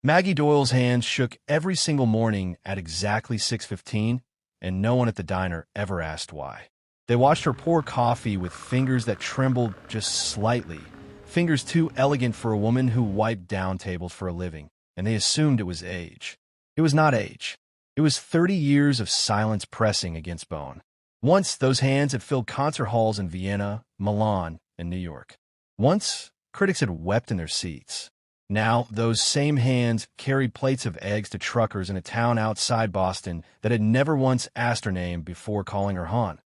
Maggie Doyle's hands shook every single morning at exactly 6:15, and no one at the diner ever asked why. They watched her pour coffee with fingers that trembled just slightly, fingers too elegant for a woman who wiped down tables for a living, and they assumed it was age. It was not age. It was 30 years of silence pressing against bone. Once, those hands had filled concert halls in Vienna, Milan, and New York. Once, critics had wept in their seats. Now, those same hands carried plates of eggs to truckers in a town outside Boston that had never once asked her name before calling her hon.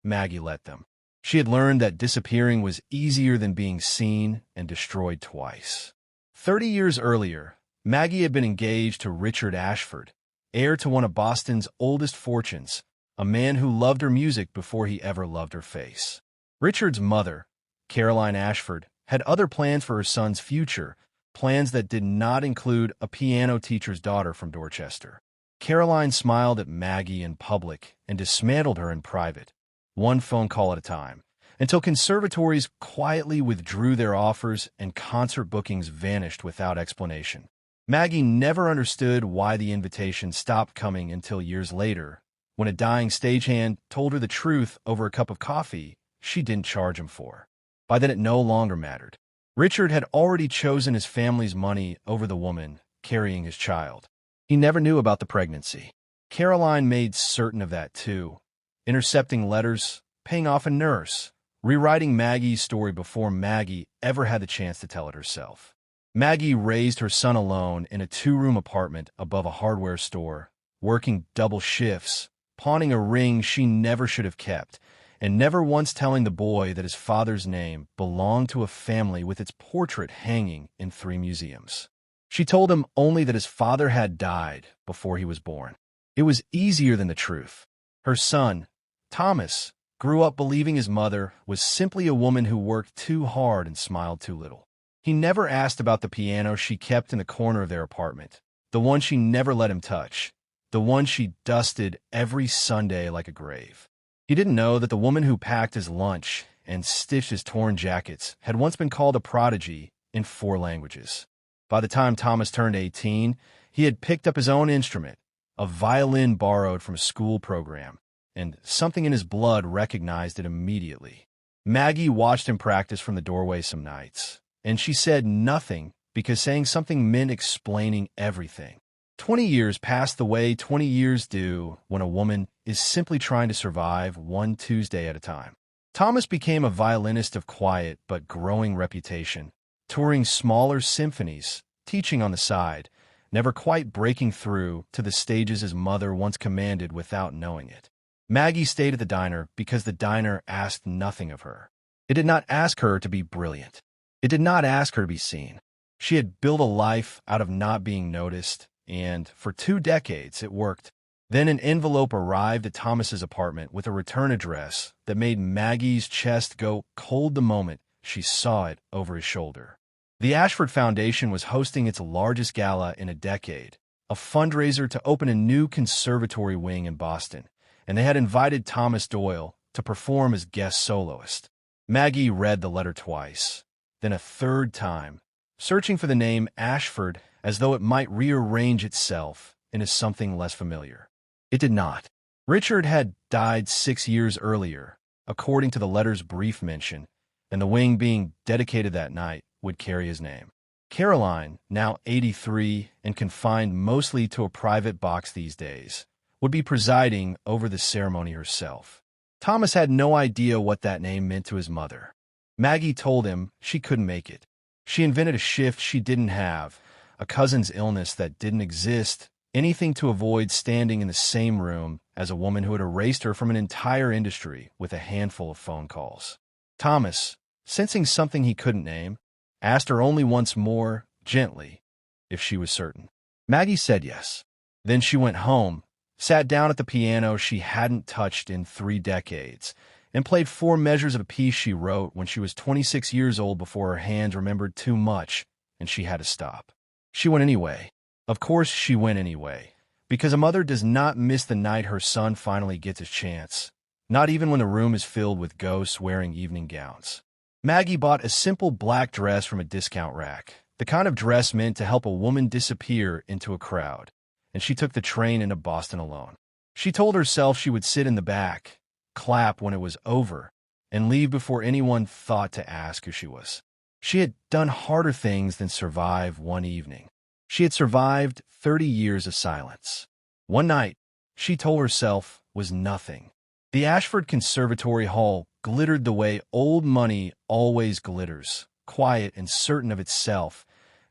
Maggie let them. She had learned that disappearing was easier than being seen and destroyed twice. 30 years earlier, Maggie had been engaged to Richard Ashford, heir to one of Boston's oldest fortunes, a man who loved her music before he ever loved her face. Richard's mother, Caroline Ashford, had other plans for her son's future, plans that did not include a piano teacher's daughter from Dorchester. Caroline smiled at Maggie in public and dismantled her in private, one phone call at a time, until conservatories quietly withdrew their offers and concert bookings vanished without explanation. Maggie never understood why the invitation stopped coming until years later, when a dying stagehand told her the truth over a cup of coffee she didn't charge him for. By then it no longer mattered. Richard had already chosen his family's money over the woman carrying his child. He never knew about the pregnancy. Caroline made certain of that too, intercepting letters, paying off a nurse, rewriting Maggie's story before Maggie ever had the chance to tell it herself. Maggie raised her son alone in a 2-room apartment above a hardware store, working double shifts, pawning a ring she never should have kept, and never once telling the boy that his father's name belonged to a family with its portrait hanging in 3 museums. She told him only that his father had died before he was born. It was easier than the truth. Her son, Thomas, grew up believing his mother was simply a woman who worked too hard and smiled too little. He never asked about the piano she kept in the corner of their apartment, the one she never let him touch, the one she dusted every Sunday like a grave. He didn't know that the woman who packed his lunch and stitched his torn jackets had once been called a prodigy in 4 languages. By the time Thomas turned 18, he had picked up his own instrument, a violin borrowed from a school program, and something in his blood recognized it immediately. Maggie watched him practice from the doorway some nights, and she said nothing because saying something meant explaining everything. 20 years passed the way 20 years do when a woman is simply trying to survive one Tuesday at a time. Thomas became a violinist of quiet but growing reputation, touring smaller symphonies, teaching on the side, never quite breaking through to the stages his mother once commanded without knowing it. Maggie stayed at the diner because the diner asked nothing of her. It did not ask her to be brilliant. It did not ask her to be seen. She had built a life out of not being noticed, and for 2 decades it worked. Then an envelope arrived at Thomas's apartment with a return address that made Maggie's chest go cold the moment she saw it over his shoulder. The Ashford Foundation was hosting its largest gala in a decade, a fundraiser to open a new conservatory wing in Boston, and they had invited Thomas Doyle to perform as guest soloist. Maggie read the letter twice, then a 3rd time, searching for the name Ashford as though it might rearrange itself into something less familiar. It did not. Richard had died 6 years earlier, according to the letter's brief mention, and the wing being dedicated that night would carry his name. Caroline, now 83 and confined mostly to a private box these days, would be presiding over the ceremony herself. Thomas had no idea what that name meant to his mother. Maggie told him she couldn't make it. She invented a shift she didn't have, a cousin's illness that didn't exist, anything to avoid standing in the same room as a woman who had erased her from an entire industry with a handful of phone calls. Thomas, sensing something he couldn't name, asked her only once more, gently, if she was certain. Maggie said yes. Then she went home, sat down at the piano she hadn't touched in 3 decades, and played 4 measures of a piece she wrote when she was 26 years old before her hands remembered too much and she had to stop. She went anyway. Of course she went anyway, because a mother does not miss the night her son finally gets his chance, not even when the room is filled with ghosts wearing evening gowns. Maggie bought a simple black dress from a discount rack, the kind of dress meant to help a woman disappear into a crowd, and she took the train into Boston alone. She told herself she would sit in the back, clap when it was over, and leave before anyone thought to ask who she was. She had done harder things than survive one evening. She had survived 30 years of silence. One night, she told herself, was nothing. The Ashford Conservatory Hall glittered the way old money always glitters, quiet and certain of itself,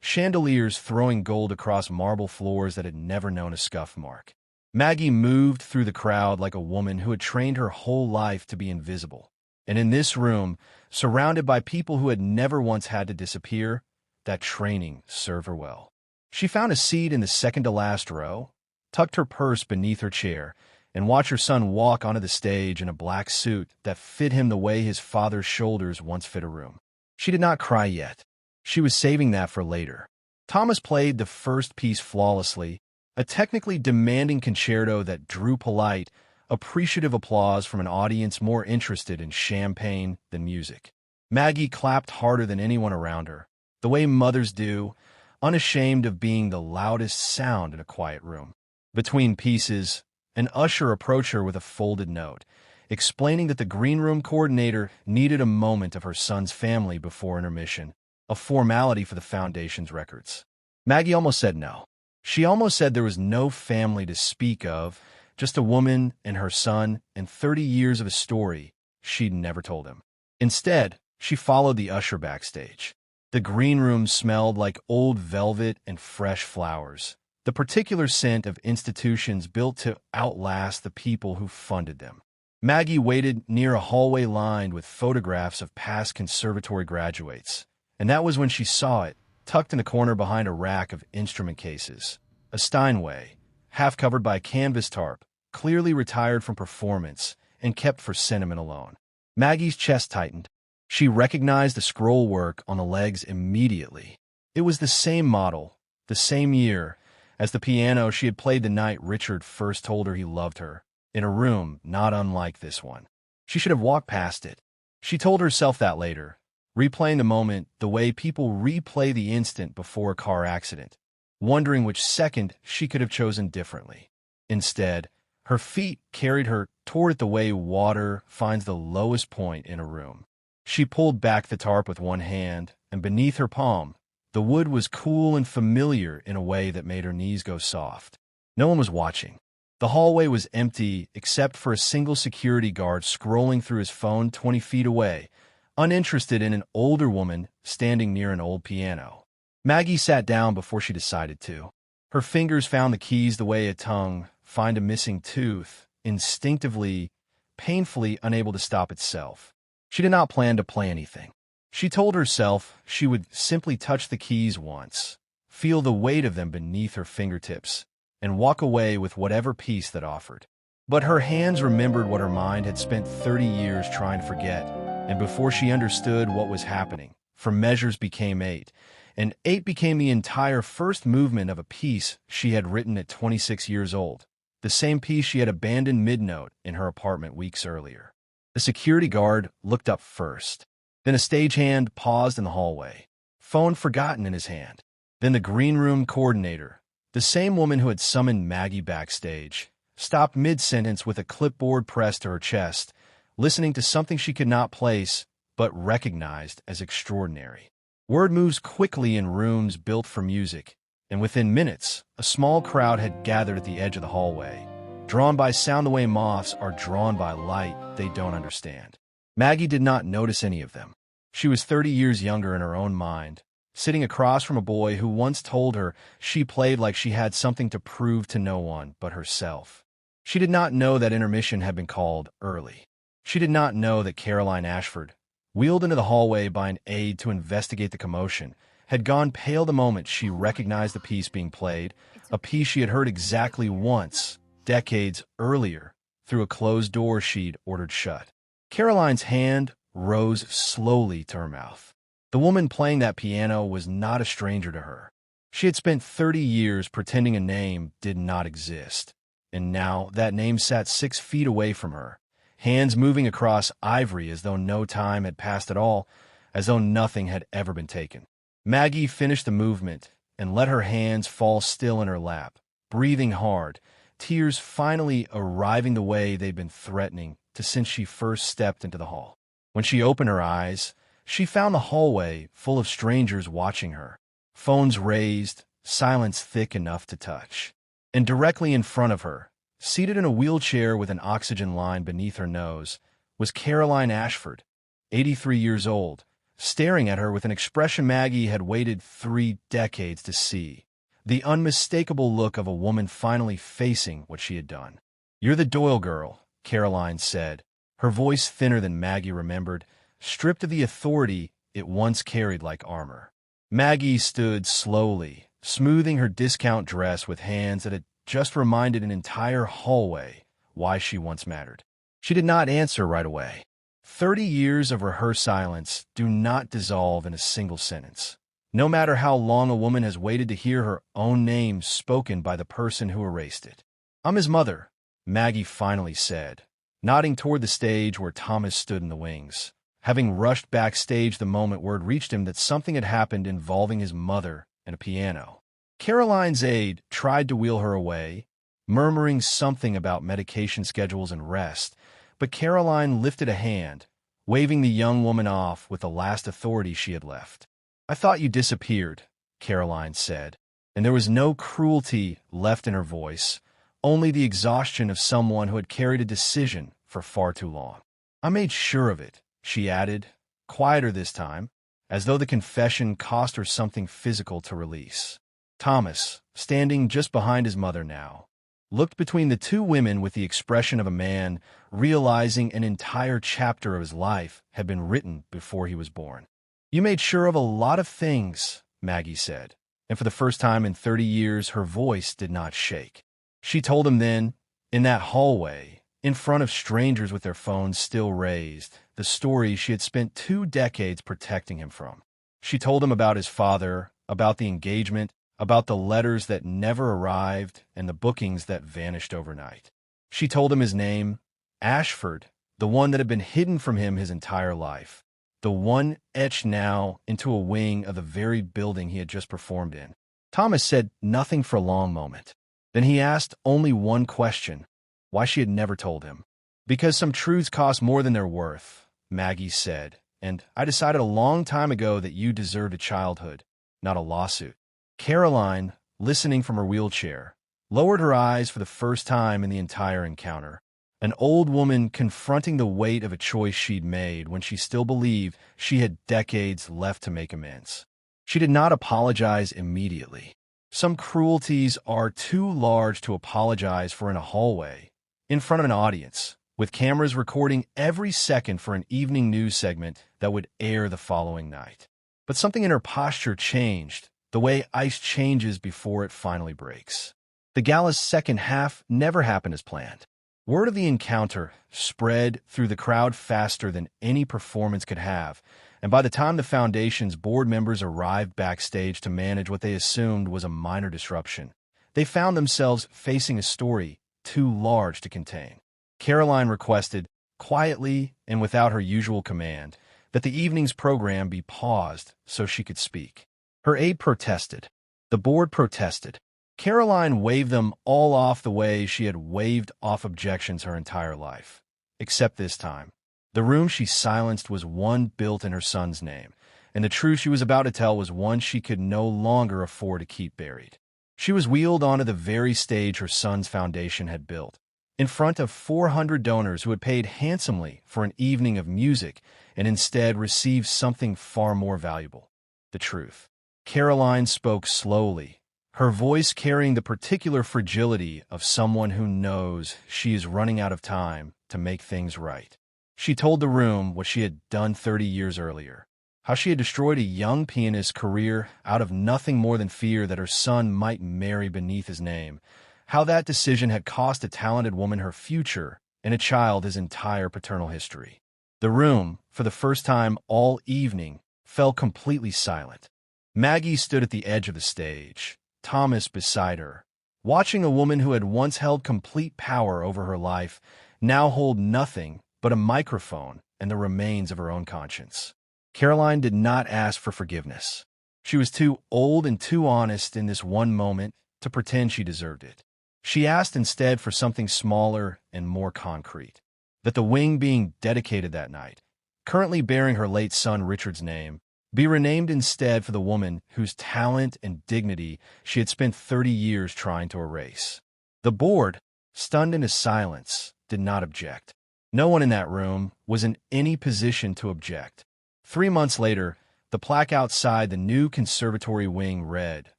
chandeliers throwing gold across marble floors that had never known a scuff mark. Maggie moved through the crowd like a woman who had trained her whole life to be invisible. And in this room, surrounded by people who had never once had to disappear, that training served her well. She found a seat in the second-to-last row, tucked her purse beneath her chair, and watched her son walk onto the stage in a black suit that fit him the way his father's shoulders once fit a room. She did not cry yet. She was saving that for later. Thomas played the first piece flawlessly, a technically demanding concerto that drew polite, appreciative applause from an audience more interested in champagne than music. Maggie clapped harder than anyone around her, the way mothers do, unashamed of being the loudest sound in a quiet room. Between pieces, an usher approached her with a folded note, explaining that the green room coordinator needed a moment of her son's family before intermission, a formality for the Foundation's records. Maggie almost said no. She almost said there was no family to speak of, just a woman and her son and 30 years of a story she'd never told him. Instead, she followed the usher backstage. The green room smelled like old velvet and fresh flowers, the particular scent of institutions built to outlast the people who funded them. Maggie waited near a hallway lined with photographs of past conservatory graduates, and that was when she saw it, tucked in a corner behind a rack of instrument cases. A Steinway, half covered by a canvas tarp, clearly retired from performance and kept for sentiment alone. Maggie's chest tightened. She recognized the scroll work on the legs immediately. It was the same model, the same year, as the piano she had played the night Richard first told her he loved her, in a room not unlike this one. She should have walked past it. She told herself that later, replaying the moment the way people replay the instant before a car accident, wondering which second she could have chosen differently. Instead, her feet carried her toward it the way water finds the lowest point in a room. She pulled back the tarp with one hand, and beneath her palm, the wood was cool and familiar in a way that made her knees go soft. No one was watching. The hallway was empty except for a single security guard scrolling through his phone 20 feet away, uninterested in an older woman standing near an old piano. Maggie sat down before she decided to. Her fingers found the keys the way a tongue finds a missing tooth, instinctively, painfully unable to stop itself. She did not plan to play anything. She told herself she would simply touch the keys once, feel the weight of them beneath her fingertips, and walk away with whatever piece that offered. But her hands remembered what her mind had spent 30 years trying to forget, and before she understood what was happening, from measures became 8, and 8 became the entire first movement of a piece she had written at 26 years old, the same piece she had abandoned mid-note in her apartment weeks earlier. The security guard looked up first. Then a stagehand paused in the hallway, phone forgotten in his hand. Then the green room coordinator, the same woman who had summoned Maggie backstage, stopped mid-sentence with a clipboard pressed to her chest, listening to something she could not place but recognized as extraordinary. Word moves quickly in rooms built for music, and within minutes, a small crowd had gathered at the edge of the hallway, drawn by sound the way moths are drawn by light they don't understand. Maggie did not notice any of them. She was 30 years younger in her own mind, sitting across from a boy who once told her she played like she had something to prove to no one but herself. She did not know that intermission had been called early. She did not know that Caroline Ashford, wheeled into the hallway by an aide to investigate the commotion, had gone pale the moment she recognized the piece being played, a piece she had heard exactly once, decades earlier, through a closed door she'd ordered shut. Caroline's hand rose slowly to her mouth. The woman playing that piano was not a stranger to her. She had spent 30 years pretending a name did not exist, and now that name sat 6 feet away from her, hands moving across ivory as though no time had passed at all, as though nothing had ever been taken. Maggie finished the movement and let her hands fall still in her lap, breathing hard, tears finally arriving the way they'd been threatening to since she first stepped into the hall. When she opened her eyes, she found the hallway full of strangers watching her, phones raised, silence thick enough to touch. And directly in front of her, seated in a wheelchair with an oxygen line beneath her nose, was Caroline Ashford, 83 years old, staring at her with an expression Maggie had waited 3 decades to see, the unmistakable look of a woman finally facing what she had done. "You're the Doyle girl," Caroline said, her voice thinner than Maggie remembered, stripped of the authority it once carried like armor. Maggie stood slowly, smoothing her discount dress with hands that had just reminded an entire hallway why she once mattered. She did not answer right away. 30 years of rehearsed silence do not dissolve in a single sentence. No matter how long a woman has waited to hear her own name spoken by the person who erased it. "I'm his mother," Maggie finally said, nodding toward the stage where Thomas stood in the wings, having rushed backstage the moment word reached him that something had happened involving his mother and a piano. Caroline's aide tried to wheel her away, murmuring something about medication schedules and rest, but Caroline lifted a hand, waving the young woman off with the last authority she had left. "I thought you disappeared," Caroline said, and there was no cruelty left in her voice, only the exhaustion of someone who had carried a decision for far too long. "I made sure of it," she added, quieter this time, as though the confession cost her something physical to release. Thomas, standing just behind his mother now, looked between the two women with the expression of a man realizing an entire chapter of his life had been written before he was born. "You made sure of a lot of things," Maggie said, and for the first time in 30 years her voice did not shake. She told him then, in that hallway, in front of strangers with their phones still raised, the story she had spent 2 decades protecting him from. She told him about his father, about the engagement, about the letters that never arrived and the bookings that vanished overnight. She told him his name, Ashford, the one that had been hidden from him his entire life, the one etched now into a wing of the very building he had just performed in. Thomas said nothing for a long moment. Then he asked only one question, why she had never told him. "Because some truths cost more than they're worth," Maggie said, "and I decided a long time ago that you deserved a childhood, not a lawsuit." Caroline, listening from her wheelchair, lowered her eyes for the first time in the entire encounter, an old woman confronting the weight of a choice she'd made when she still believed she had decades left to make amends. She did not apologize immediately. Some cruelties are too large to apologize for in a hallway, in front of an audience, with cameras recording every second for an evening news segment that would air the following night. But something in her posture changed, the way ice changes before it finally breaks. The gala's second half never happened as planned. Word of the encounter spread through the crowd faster than any performance could have, and by the time the Foundation's board members arrived backstage to manage what they assumed was a minor disruption, they found themselves facing a story too large to contain. Caroline requested, quietly and without her usual command, that the evening's program be paused so she could speak. Her aide protested. The board protested. Caroline waved them all off the way she had waved off objections her entire life. Except this time. The room she silenced was one built in her son's name, and the truth she was about to tell was one she could no longer afford to keep buried. She was wheeled onto the very stage her son's foundation had built, in front of 400 donors who had paid handsomely for an evening of music and instead received something far more valuable, the truth. Caroline spoke slowly, her voice carrying the particular fragility of someone who knows she is running out of time to make things right. She told the room what she had done 30 years earlier, how she had destroyed a young pianist's career out of nothing more than fear that her son might marry beneath his name, how that decision had cost a talented woman her future and a child his entire paternal history. The room, for the first time all evening, fell completely silent. Maggie stood at the edge of the stage, Thomas beside her, watching a woman who had once held complete power over her life now hold nothing but a microphone and the remains of her own conscience. Caroline did not ask for forgiveness. She was too old and too honest in this one moment to pretend she deserved it. She asked instead for something smaller and more concrete. That the wing being dedicated that night, currently bearing her late son Richard's name, be renamed instead for the woman whose talent and dignity she had spent 30 years trying to erase. The board, stunned into silence, did not object. No one in that room was in any position to object. 3 months later, the plaque outside the new conservatory wing read,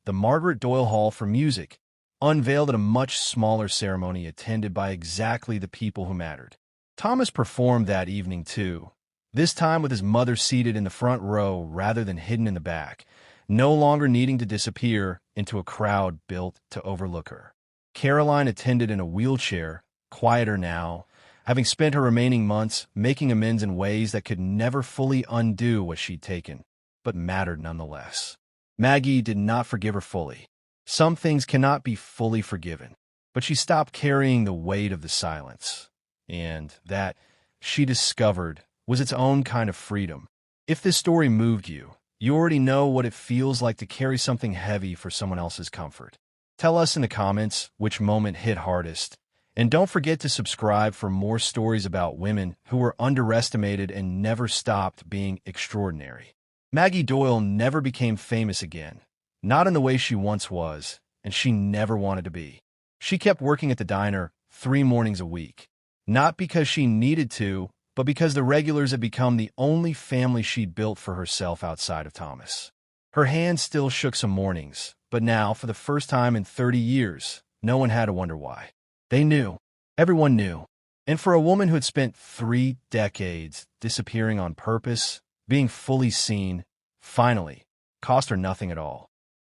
"The Margaret Doyle Hall for Music," unveiled at a much smaller ceremony attended by exactly the people who mattered. Thomas performed that evening too, this time with his mother seated in the front row rather than hidden in the back, no longer needing to disappear into a crowd built to overlook her. Caroline attended in a wheelchair, quieter now, having spent her remaining months making amends in ways that could never fully undo what she'd taken, but mattered nonetheless. Maggie did not forgive her fully. Some things cannot be fully forgiven, but she stopped carrying the weight of the silence. And that, she discovered, was its own kind of freedom. If this story moved you, you already know what it feels like to carry something heavy for someone else's comfort. Tell us in the comments which moment hit hardest. And don't forget to subscribe for more stories about women who were underestimated and never stopped being extraordinary. Maggie Doyle never became famous again, not in the way she once was, and she never wanted to be. She kept working at the diner 3 mornings a week, not because she needed to, but because the regulars had become the only family she'd built for herself outside of Thomas. Her hand still shook some mornings, but now, for the first time in 30 years, no one had to wonder why. They knew. Everyone knew. And for a woman who had spent 3 decades disappearing on purpose, being fully seen, finally, cost her nothing at all.